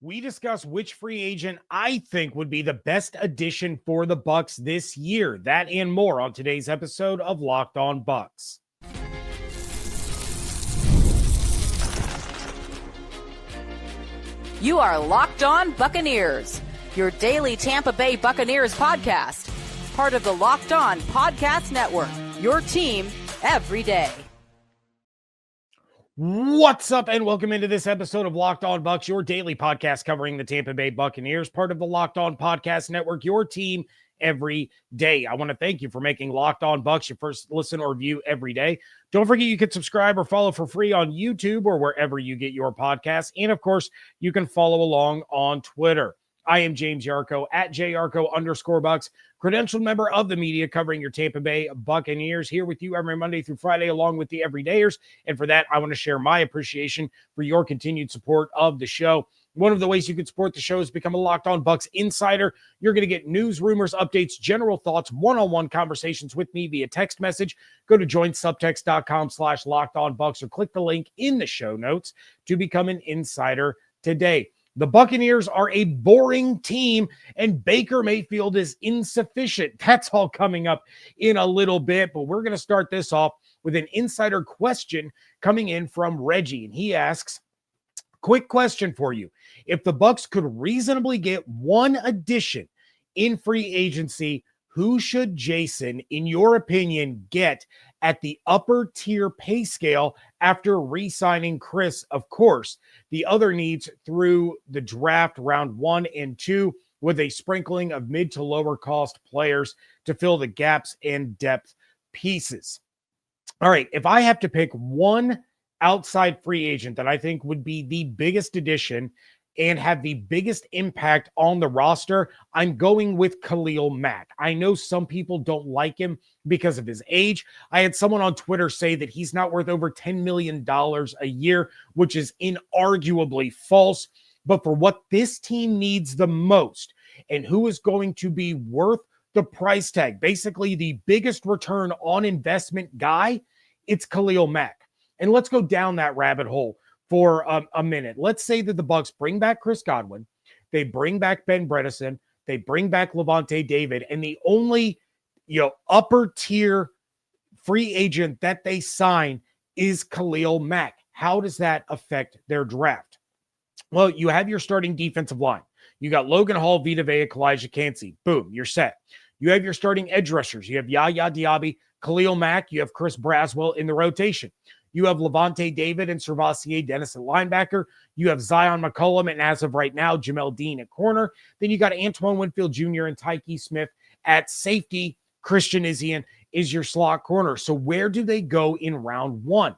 We discuss which free agent I think would be the best addition for the Bucs this year. That and more on today's episode of Locked On Bucs. You are Locked On Buccaneers, your daily Tampa Bay Buccaneers podcast. Part of the Locked On Podcast Network, your team every day. What's up, and welcome into this episode of Locked On Bucs, your daily podcast covering the Tampa Bay Buccaneers, part of the Locked On Podcast Network, your team every day. I want to thank you for making Locked On Bucs your first listen or view every day. Don't forget you can subscribe or follow for free on YouTube or wherever you get your podcasts. And of course, you can follow along on Twitter. I am James Yarcho at JYarcho_Bucs, credentialed member of the media covering your Tampa Bay Buccaneers, here with you every Monday through Friday, along with the everydayers. And for that, I want to share my appreciation for your continued support of the show. One of the ways you can support the show is become a Locked On Bucs insider. You're going to get news, rumors, updates, general thoughts, one-on-one conversations with me via text message. Go to joinsubtext.com/LockedOnBucs or click the link in the show notes to become an insider today. The Buccaneers are a boring team, and Baker Mayfield is insufficient. That's all coming up in a little bit, but we're going to start this off with an insider question coming in from Reggie, and he asks, quick question for you. If the Bucs could reasonably get one addition in free agency, who should Jason, in your opinion, get at the upper tier pay scale after re-signing Chris? Of course, the other needs through the draft round 1 and 2 with a sprinkling of mid to lower cost players to fill the gaps and depth pieces. All right, if I have to pick one outside free agent that I think would be the biggest addition and have the biggest impact on the roster, I'm going with Khalil Mack. I know some people don't like him because of his age. I had someone on Twitter say that he's not worth over $10 million a year, which is inarguably false. But for what this team needs the most, and who is going to be worth the price tag, basically the biggest return on investment guy, it's Khalil Mack. And let's go down that rabbit hole for a minute. Let's say that the Bucs bring back Chris Godwin, they bring back Ben Bredeson, they bring back Lavonte David, and the only upper tier free agent that they sign is Khalil Mack. How does that affect their draft? Well, you have your starting defensive line. You got Logan Hall, Vita Vea, Kalijah Cansey. Boom, you're set. You have your starting edge rushers. You have Yaya Diaby, Khalil Mack. You have Chris Braswell in the rotation. You have Lavonte David and Servassier Dennis at linebacker. You have Zion McCollum, and as of right now, Jamel Dean at corner. Then you got Antoine Winfield Jr. and Tyke Smith at safety. Christian Izien is your slot corner. So where do they go in round 1?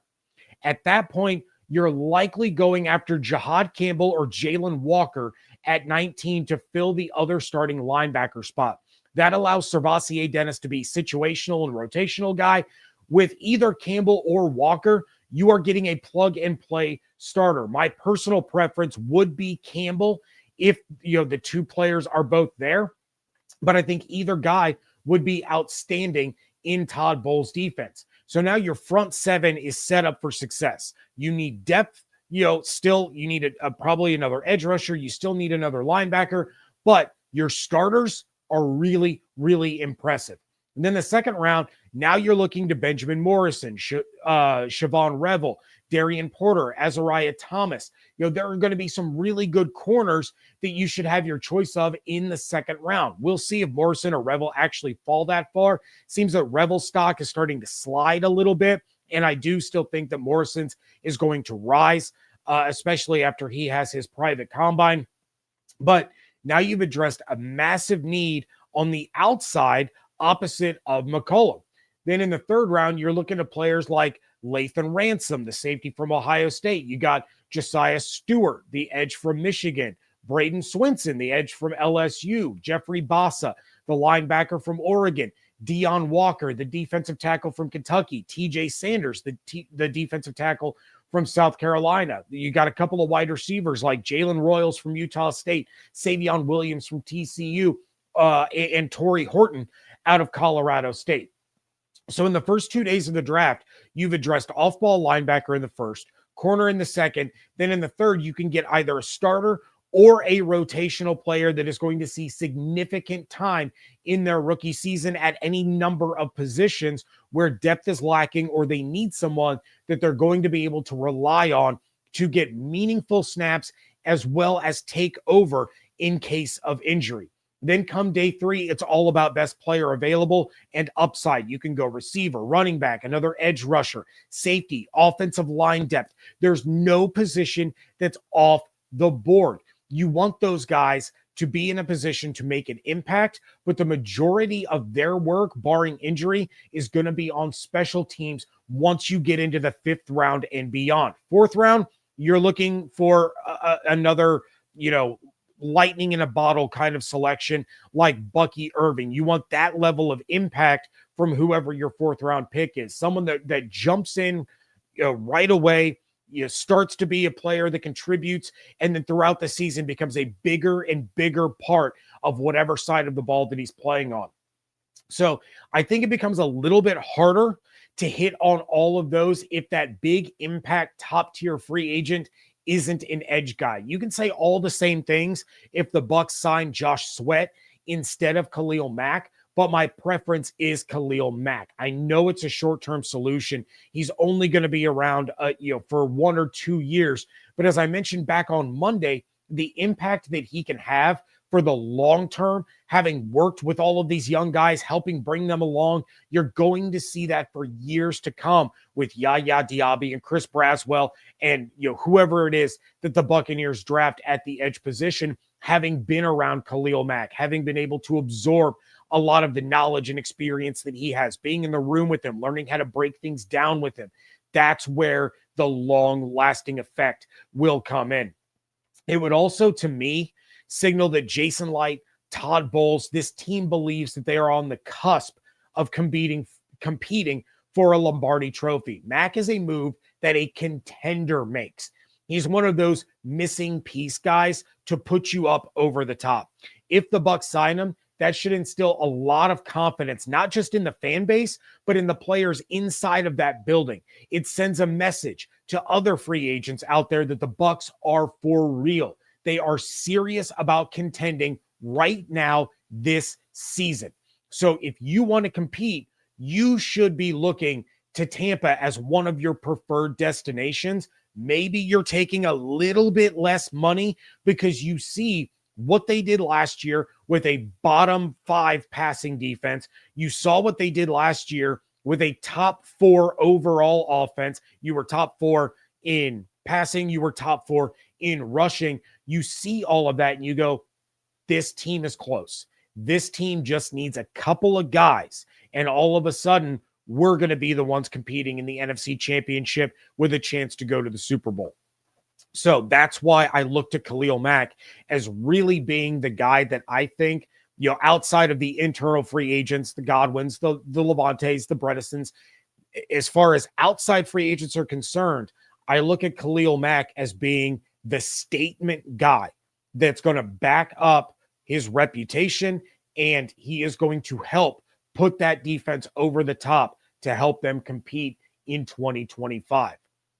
At that point, you're likely going after Jihad Campbell or Jalen Walker at 19 to fill the other starting linebacker spot. That allows Servassier Dennis to be situational and rotational guy. With either Campbell or Walker, you are getting a plug-and-play starter. My personal preference would be Campbell if the two players are both there, but I think either guy would be outstanding in Todd Bowles' defense. So now your front seven is set up for success. You need depth. Still you need probably another edge rusher. You still need another linebacker, but your starters are really, really impressive. And then the second round, now you're looking to Benjamin Morrison, Siobhan Revel, Darian Porter, Azariah Thomas. There are going to be some really good corners that you should have your choice of in the second round. We'll see if Morrison or Revel actually fall that far. Seems that Revel's stock is starting to slide a little bit, and I do still think that Morrison's is going to rise, especially after he has his private combine. But now you've addressed a massive need on the outside opposite of McCollum. Then in the third round, you're looking at players like Lathan Ransom, the safety from Ohio State. You got Josiah Stewart, the edge from Michigan. Braden Swinson, the edge from LSU. Jeffrey Bassa, the linebacker from Oregon. Deion Walker, the defensive tackle from Kentucky. TJ Sanders, the defensive tackle from South Carolina. You got a couple of wide receivers like Jalen Royals from Utah State. Savion Williams from TCU. And Torrey Horton out of Colorado State. So in the first 2 days of the draft, you've addressed off-ball linebacker in the first, corner in the second. Then in the third, you can get either a starter or a rotational player that is going to see significant time in their rookie season at any number of positions where depth is lacking, or they need someone that they're going to be able to rely on to get meaningful snaps as well as take over in case of injury. Then come day 3, it's all about best player available and upside. You can go receiver, running back, another edge rusher, safety, offensive line depth. There's no position that's off the board. You want those guys to be in a position to make an impact, but the majority of their work, barring injury, is going to be on special teams once you get into the 5th round and beyond. 4th round, you're looking for another, lightning in a bottle kind of selection like Bucky Irving. You want that level of impact from whoever your 4th round pick is. Someone that jumps in right away, starts to be a player that contributes, and then throughout the season becomes a bigger and bigger part of whatever side of the ball that he's playing on. So I think it becomes a little bit harder to hit on all of those if that big impact top tier free agent isn't an edge guy. You can say all the same things if the Bucs sign Josh Sweat instead of Khalil Mack, but my preference is Khalil Mack. I know it's a short-term solution. He's only going to be around, for 1 or 2 years. But as I mentioned back on Monday, the impact that he can have for the long term, having worked with all of these young guys, helping bring them along, you're going to see that for years to come with Yaya Diaby and Chris Braswell and whoever it is that the Buccaneers draft at the edge position, having been around Khalil Mack, having been able to absorb a lot of the knowledge and experience that he has, being in the room with him, learning how to break things down with him. That's where the long-lasting effect will come in. It would also, to me, signal that Jason Light, Todd Bowles, this team believes that they are on the cusp of competing for a Lombardi trophy. Mack is a move that a contender makes. He's one of those missing piece guys to put you up over the top. If the Bucs sign him, that should instill a lot of confidence, not just in the fan base, but in the players inside of that building. It sends a message to other free agents out there that the Bucs are for real. They are serious about contending right now this season. So if you want to compete, you should be looking to Tampa as one of your preferred destinations. Maybe you're taking a little bit less money because you see what they did last year with a bottom 5 passing defense. You saw what they did last year with a top 4 overall offense. You were top 4 in passing. You were top 4 in rushing. You see all of that and you go, this team is close. This team just needs a couple of guys. And all of a sudden, we're going to be the ones competing in the NFC Championship with a chance to go to the Super Bowl. So that's why I look to Khalil Mack as really being the guy that I think, outside of the internal free agents, the Godwins, the Levantes, the Bredesons, as far as outside free agents are concerned, I look at Khalil Mack as being the statement guy that's going to back up his reputation, and he is going to help put that defense over the top to help them compete in 2025.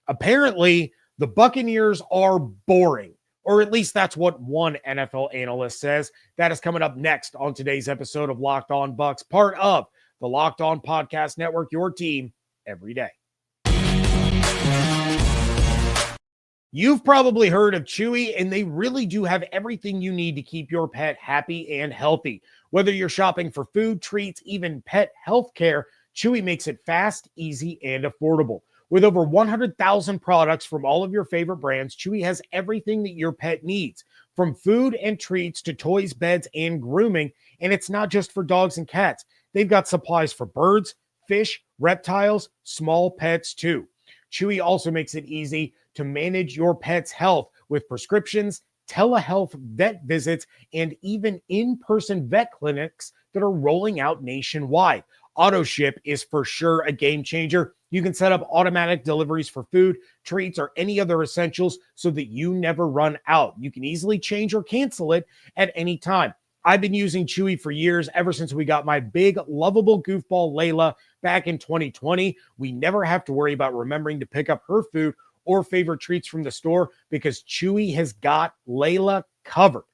Apparently, the Buccaneers are boring, or at least that's what one NFL analyst says. That is coming up next on today's episode of Locked On Bucs, part of the Locked On Podcast Network, your team every day. You've probably heard of Chewy, and they really do have everything you need to keep your pet happy and healthy. Whether you're shopping for food, treats, even pet health care, Chewy makes it fast, easy, and affordable. With over 100,000 products from all of your favorite brands, Chewy has everything that your pet needs, from food and treats to toys, beds, and grooming. And it's not just for dogs and cats. They've got supplies for birds, fish, reptiles, small pets too. Chewy also makes it easy to manage your pet's health with prescriptions, telehealth vet visits, and even in-person vet clinics that are rolling out nationwide. AutoShip is for sure a game changer. You can set up automatic deliveries for food, treats, or any other essentials so that you never run out. You can easily change or cancel it at any time. I've been using Chewy for years, ever since we got my big, lovable goofball Layla back in 2020. We never have to worry about remembering to pick up her food or favorite treats from the store because Chewy has got Layla covered.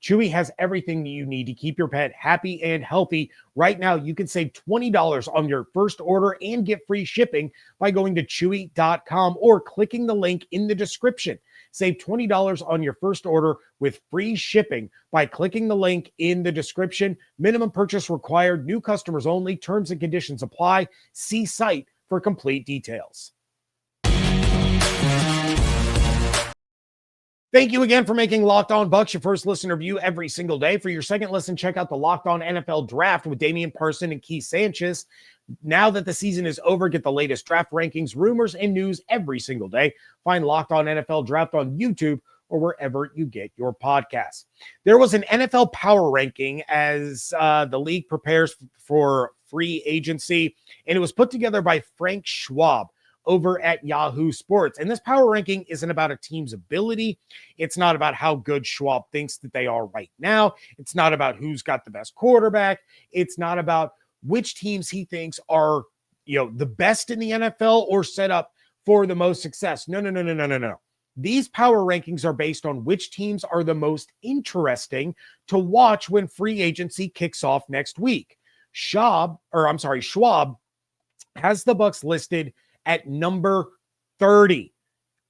Chewy has everything that you need to keep your pet happy and healthy. Right now, you can save $20 on your first order and get free shipping by going to chewy.com or clicking the link in the description. Save $20 on your first order with free shipping by clicking the link in the description. Minimum purchase required. New customers only. Terms and conditions apply. See site for complete details. Thank you again for making Locked On Bucs your first listen or view every single day. For your second listen, check out the Locked On NFL Draft with Damian Parson and Keith Sanchez. Now that the season is over, get the latest draft rankings, rumors, and news every single day. Find Locked On NFL Draft on YouTube or wherever you get your podcasts. There was an NFL power ranking as the league prepares for free agency, and it was put together by Frank Schwab over at Yahoo Sports. And this power ranking isn't about a team's ability. It's not about how good Schwab thinks that they are right now. It's not about who's got the best quarterback. It's not about which teams he thinks are, the best in the NFL or set up for the most success. No. These power rankings are based on which teams are the most interesting to watch when free agency kicks off next week. Schwab has the Bucs listed at number 30,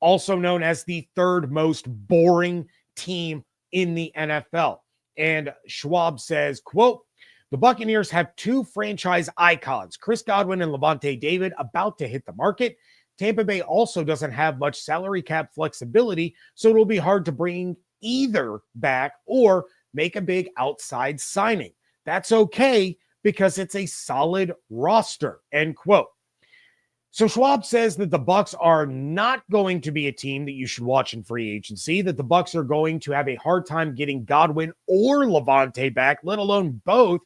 also known as the third most boring team in the NFL. And Schwab says, quote, the Buccaneers have two franchise icons, Chris Godwin and Lavonte David, about to hit the market. Tampa Bay also doesn't have much salary cap flexibility, so it'll be hard to bring either back or make a big outside signing. That's okay because it's a solid roster, end quote. So Schwab says that the Bucs are not going to be a team that you should watch in free agency, that the Bucs are going to have a hard time getting Godwin or Lavonte back, let alone both,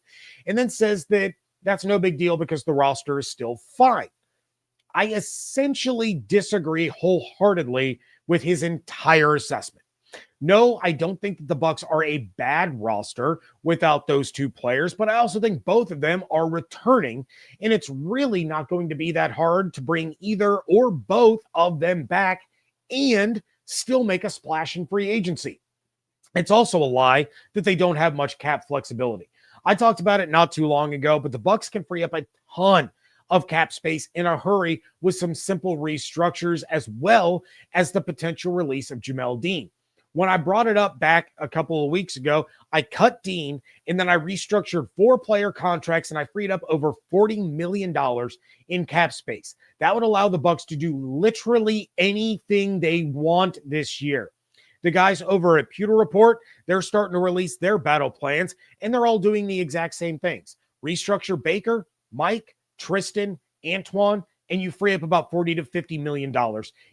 and then says that that's no big deal because the roster is still fine. I essentially disagree wholeheartedly with his entire assessment. No, I don't think that the Bucs are a bad roster without those two players, but I also think both of them are returning, and it's really not going to be that hard to bring either or both of them back and still make a splash in free agency. It's also a lie that they don't have much cap flexibility. I talked about it not too long ago, but the Bucs can free up a ton of cap space in a hurry with some simple restructures as well as the potential release of Jamel Dean. When I brought it up back a couple of weeks ago, I cut Dean and then I restructured 4-player contracts and I freed up over $40 million in cap space. That would allow the Bucs to do literally anything they want this year. The guys over at Pewter Report, they're starting to release their battle plans and they're all doing the exact same things. Restructure Baker, Mike, Tristan, Antoine, and you free up about $40 to $50 million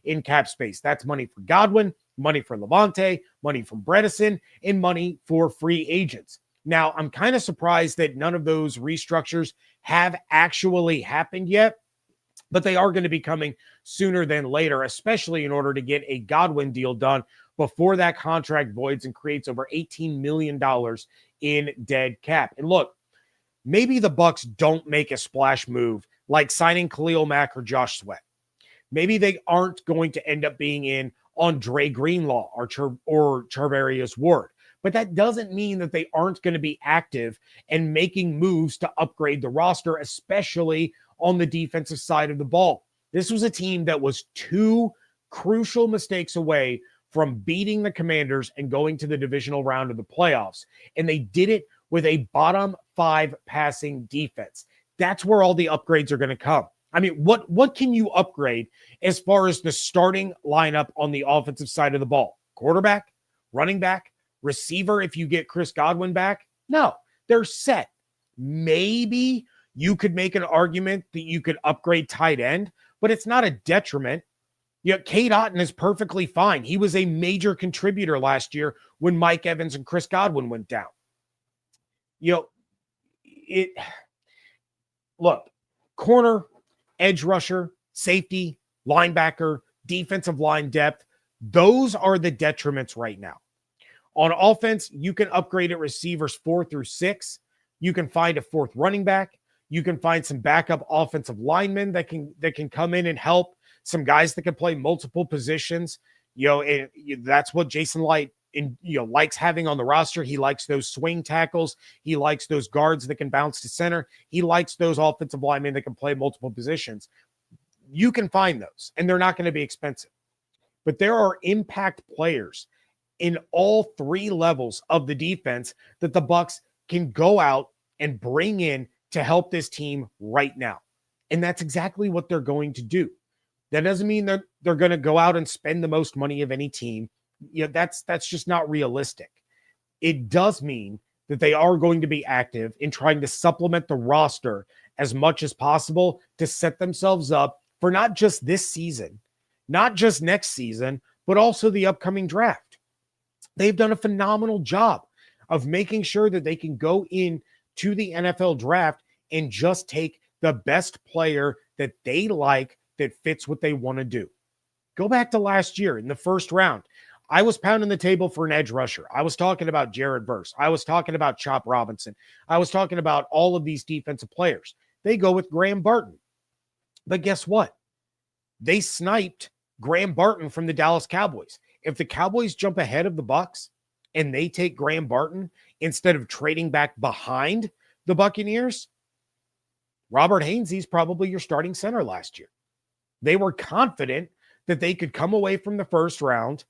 in cap space. That's money for Godwin, money for Lavonte, money from Bredesen, and money for free agents. Now, I'm kind of surprised that none of those restructures have actually happened yet, but they are going to be coming sooner than later, especially in order to get a Godwin deal done before that contract voids and creates over $18 million in dead cap. And look, maybe the Bucs don't make a splash move like signing Khalil Mack or Josh Sweat. Maybe they aren't going to end up being in on Dre Greenlaw or Charvarius Ward. But that doesn't mean that they aren't going to be active and making moves to upgrade the roster, especially on the defensive side of the ball. This was a team that was 2 crucial mistakes away from beating the Commanders and going to the divisional round of the playoffs. And they did it with a bottom 5 passing defense. That's where all the upgrades are going to come. I mean, what can you upgrade as far as the starting lineup on the offensive side of the ball? Quarterback, running back, receiver if you get Chris Godwin back? No, they're set. Maybe you could make an argument that you could upgrade tight end, but it's not a detriment. Cade Otton is perfectly fine. He was a major contributor last year when Mike Evans and Chris Godwin went down. Look, corner, edge rusher, safety, linebacker, defensive line depth, those are the detriments right now. On offense, you can upgrade at receivers 4 through 6. You can find a 4th running back. You can find some backup offensive linemen that can come in and help, some guys that can play multiple positions. That's what Jason Light likes having on the roster. He likes those swing tackles. He likes those guards that can bounce to center. He likes those offensive linemen that can play multiple positions. You can find those, and they're not going to be expensive. But there are impact players in all three levels of the defense that the Bucs can go out and bring in to help this team right now. And that's exactly what they're going to do. That doesn't mean they're going to go out and spend the most money of any team. That's just not realistic. It does mean that they are going to be active in trying to supplement the roster as much as possible to set themselves up for not just this season, not just next season, but also the upcoming draft. They've done a phenomenal job of making sure that they can go in to the NFL draft and just take the best player that they like that fits what they want to do. Go back to last year in the first round. I was pounding the table for an edge rusher. I was talking about Jared Verse. I was talking about Chop Robinson. I was talking about all of these defensive players. They go with Graham Barton. But guess what? They sniped Graham Barton from the Dallas Cowboys. If the Cowboys jump ahead of the Bucs and they take Graham Barton instead of trading back behind the Buccaneers, Robert Hainsey's probably your starting center last year. They were confident that they could come away from the first round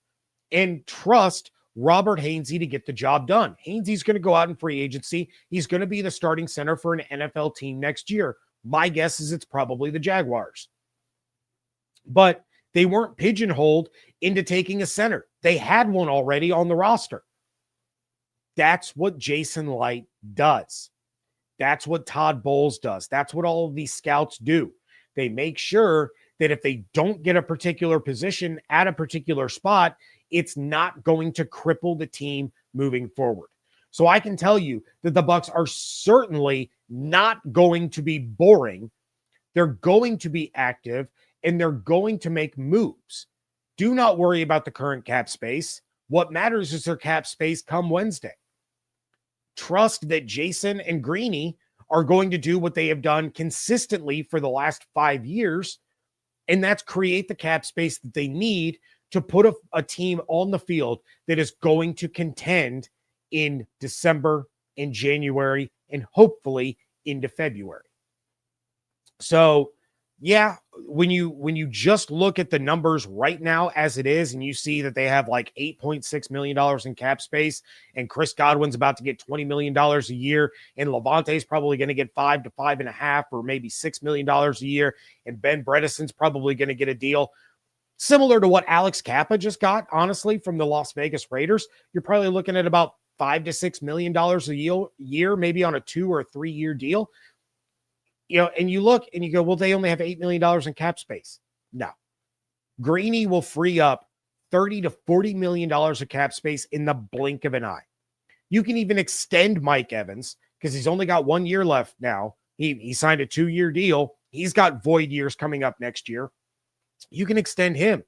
and trust Robert Hainsey to get the job done. Hainsey's going to go out in free agency. He's going to be the starting center for an NFL team next year. My guess is it's probably the Jaguars. But they weren't pigeonholed into taking a center. They had one already on the roster. That's what Jason Light does. That's what Todd Bowles does. That's what all of these scouts do. They make sure that if they don't get a particular position at a particular spot, it's not going to cripple the team moving forward. So I can tell you that the Bucs are certainly not going to be boring. They're going to be active, and they're going to make moves. Do not worry about the current cap space. What matters is their cap space come Wednesday. Trust that Jason and Greeny are going to do what they have done consistently for the last 5 years, and that's create the cap space that they need to put a team on the field that is going to contend in December, in January, and hopefully into February. So, yeah, when you just look at the numbers right now as it is, and you see that they have like $8.6 million in cap space, and Chris Godwin's about to get $20 million a year, and Levante's probably going to get $5 to $5.5 or maybe $6 million a year, and Ben Bredeson's probably going to get a deal similar to what Alex Kappa just got, honestly, from the Las Vegas Raiders. You're probably looking at about $5 to $6 million a year, maybe on a 2 or 3 year deal. And you look and you go, well, they only have $8 million in cap space. No. Greeny will free up $30 to $40 million of cap space in the blink of an eye. You can even extend Mike Evans because he's only got 1 year left now. He signed a 2-year deal. He's got void years coming up next year. You can extend him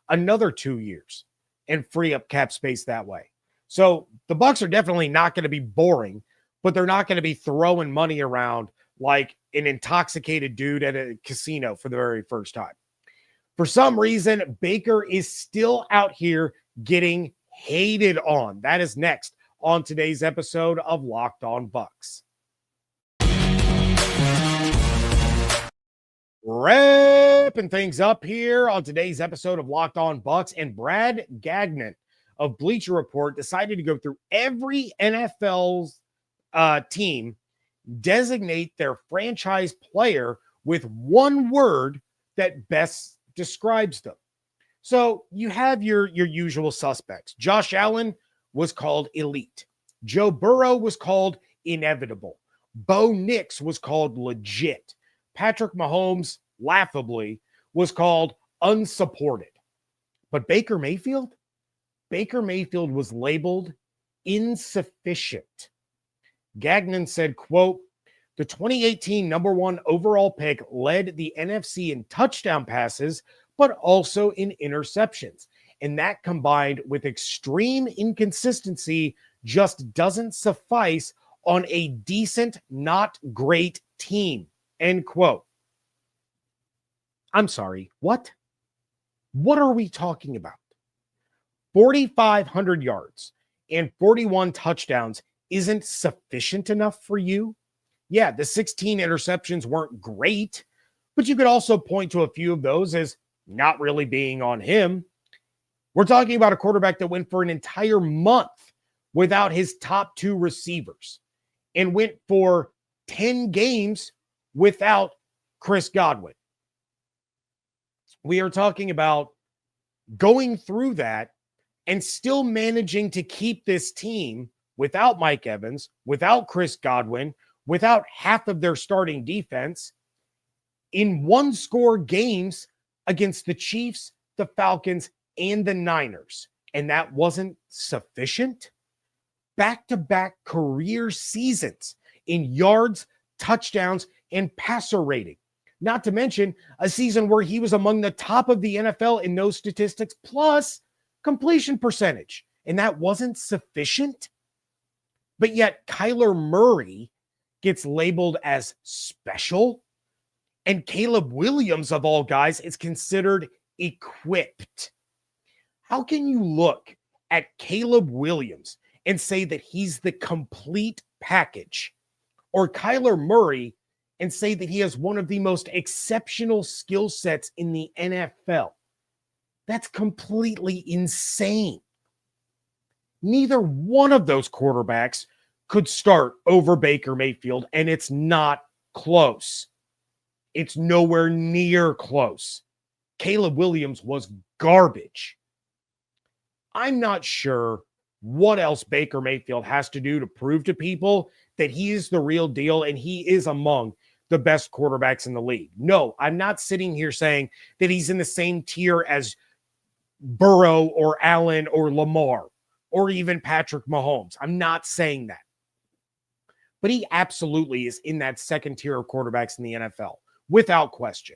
another 2 years and free up cap space that way. So the Bucs are definitely not going to be boring, but they're not going to be throwing money around like an intoxicated dude at a casino for the very first time. For some reason, Baker is still out here getting hated on. That is next on today's episode of Locked On Bucs. Wrapping things up here on today's episode of Locked On Bucs, and Brad Gagnon of Bleacher Report decided to go through every NFL's team, designate their franchise player with one word that best describes them. So you have your usual suspects. Josh Allen was called elite. Joe Burrow was called inevitable. Bo Nix was called legit. Patrick Mahomes, laughably, was called unsupported. But Baker Mayfield was labeled insufficient. Gagnon said, quote, the 2018 number 1 overall pick led the NFC in touchdown passes, but also in interceptions. And that combined with extreme inconsistency just doesn't suffice on a decent, not great team. End quote. I'm sorry, what? What are we talking about? 4,500 yards and 41 touchdowns isn't sufficient enough for you? Yeah, the 16 interceptions weren't great, but you could also point to a few of those as not really being on him. We're talking about a quarterback that went for an entire month without his top two receivers and went for 10 games without Chris Godwin. We are talking about going through that and still managing to keep this team without Mike Evans, without Chris Godwin, without half of their starting defense in one-score games against the Chiefs, the Falcons, and the Niners. And that wasn't sufficient? Back-to-back career seasons in yards, touchdowns, and passer rating. Not to mention a season where he was among the top of the NFL in those statistics, plus completion percentage. And that wasn't sufficient? But yet Kyler Murray gets labeled as special, and Caleb Williams, of all guys, is considered equipped. How can you look at Caleb Williams and say that he's the complete package, or Kyler Murray and say that he has one of the most exceptional skill sets in the NFL? That's completely insane. Neither one of those quarterbacks could start over Baker Mayfield, and it's not close. It's nowhere near close. Caleb Williams was garbage. I'm not sure what else Baker Mayfield has to do to prove to people that he is the real deal and he is among the best quarterbacks in the league. No, I'm not sitting here saying that he's in the same tier as Burrow or Allen or Lamar or even Patrick Mahomes. I'm not saying that. But he absolutely is in that second tier of quarterbacks in the NFL, without question.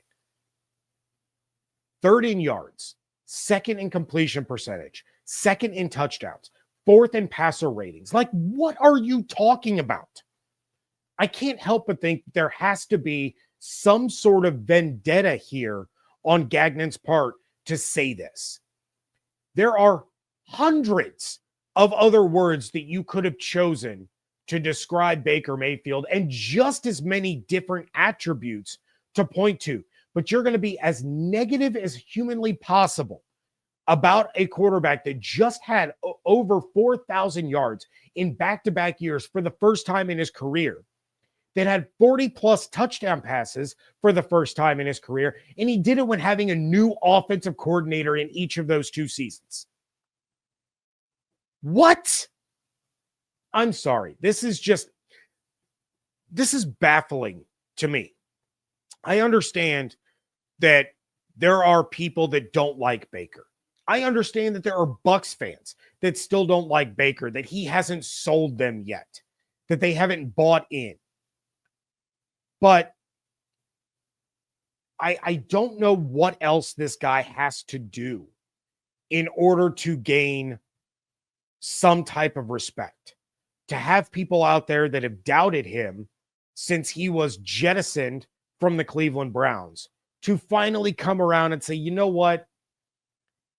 Third in yards, second in completion percentage, second in touchdowns, fourth in passer ratings. Like, what are you talking about? I can't help but think there has to be some sort of vendetta here on Gagnon's part to say this. There are hundreds of other words that you could have chosen to describe Baker Mayfield and just as many different attributes to point to, but you're going to be as negative as humanly possible about a quarterback that just had over 4,000 yards in back-to-back years for the first time in his career, that had 40-plus touchdown passes for the first time in his career, and he did it when having a new offensive coordinator in each of those two seasons. What? I'm sorry. This is baffling to me. I understand that there are people that don't like Baker. I understand that there are Bucs fans that still don't like Baker, that he hasn't sold them yet, that they haven't bought in. But I don't know what else this guy has to do in order to gain some type of respect. To have people out there that have doubted him since he was jettisoned from the Cleveland Browns to finally come around and say, you know what?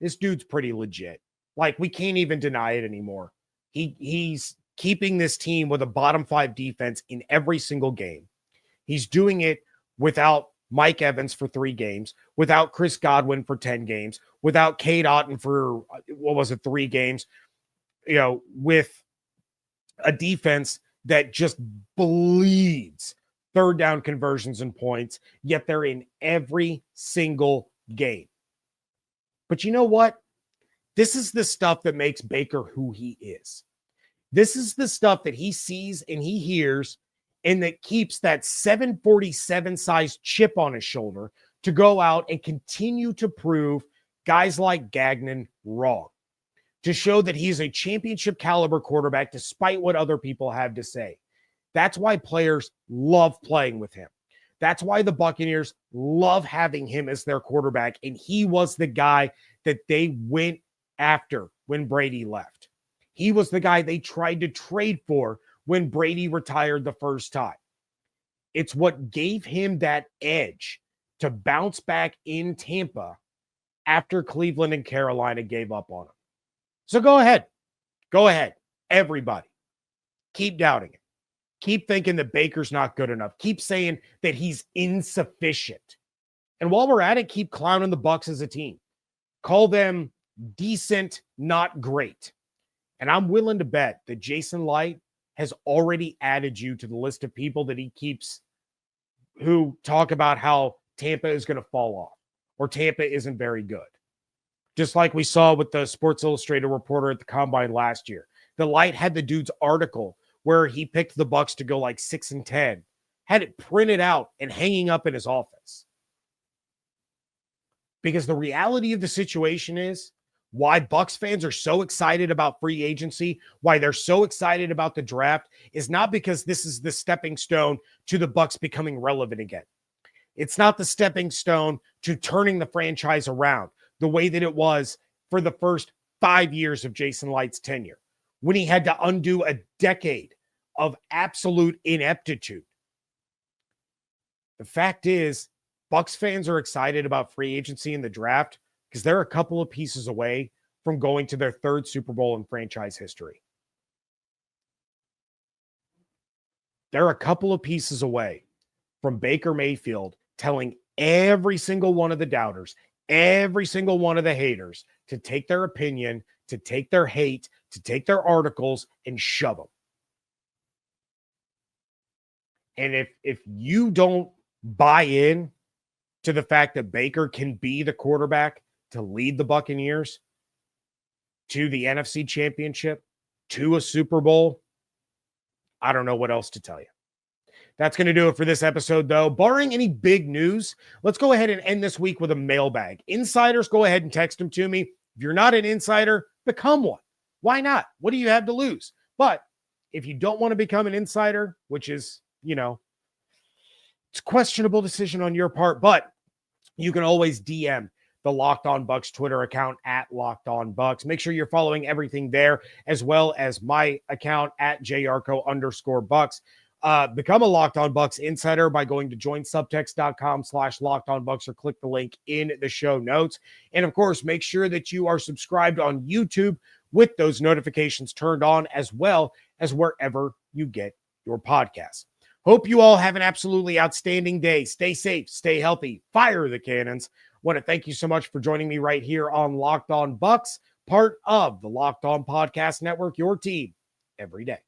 This dude's pretty legit. Like, we can't even deny it anymore. He's keeping this team with a bottom five defense in every single game. He's doing it without Mike Evans for 3 games, without Chris Godwin for 10 games, without Cade Otton for, 3 games, with a defense that just bleeds third down conversions and points, yet they're in every single game. But you know what? This is the stuff that makes Baker who he is. This is the stuff that he sees and he hears and that keeps that 747 size chip on his shoulder to go out and continue to prove guys like Gagnon wrong, to show that he's a championship caliber quarterback despite what other people have to say. That's why players love playing with him. That's why the Buccaneers love having him as their quarterback, and he was the guy that they went after when Brady left. He was the guy they tried to trade for when Brady retired the first time. It's what gave him that edge to bounce back in Tampa after Cleveland and Carolina gave up on him. So go ahead. Go ahead. Everybody. Keep doubting it. Keep thinking that Baker's not good enough. Keep saying that he's insufficient. And while we're at it, keep clowning the Bucs as a team. Call them decent, not great. And I'm willing to bet that Jason Light has already added you to the list of people that he keeps who talk about how Tampa is going to fall off or Tampa isn't very good. Just like we saw with the Sports Illustrated reporter at the Combine last year. The Light had the dude's article where he picked the Bucs to go like 6-10, had it printed out and hanging up in his office. Because the reality of the situation is why Bucs fans are so excited about free agency, why they're so excited about the draft is not because this is the stepping stone to the Bucs becoming relevant again. It's not the stepping stone to turning the franchise around the way that it was for the first 5 years of Jason Light's tenure, when he had to undo a decade of absolute ineptitude. The fact is, Bucs fans are excited about free agency in the draft because they're a couple of pieces away from going to their third Super Bowl in franchise history. They're a couple of pieces away from Baker Mayfield telling every single one of the doubters, every single one of the haters to take their opinion, to take their hate, to take their articles and shove them. And if you don't buy in to the fact that Baker can be the quarterback to lead the Buccaneers to the NFC Championship, to a Super Bowl, I don't know what else to tell you. That's going to do it for this episode, though. Barring any big news, let's go ahead and end this week with a mailbag. Insiders, go ahead and text them to me. If you're not an insider, become one. Why not? What do you have to lose? But if you don't want to become an insider, which is, it's a questionable decision on your part, but you can always DM the Locked On Bucs Twitter account at Locked On Bucs. Make sure you're following everything there, as well as my account at JYarcho_Bucs. Become a Locked On Bucs insider by going to joinsubtext.com/LockedOnBucs or click the link in the show notes. And of course, make sure that you are subscribed on YouTube with those notifications turned on, as well as wherever you get your podcasts. Hope you all have an absolutely outstanding day. Stay safe, stay healthy, fire the cannons. Want to thank you so much for joining me right here on Locked On Bucs, part of the Locked On Podcast Network, your team every day.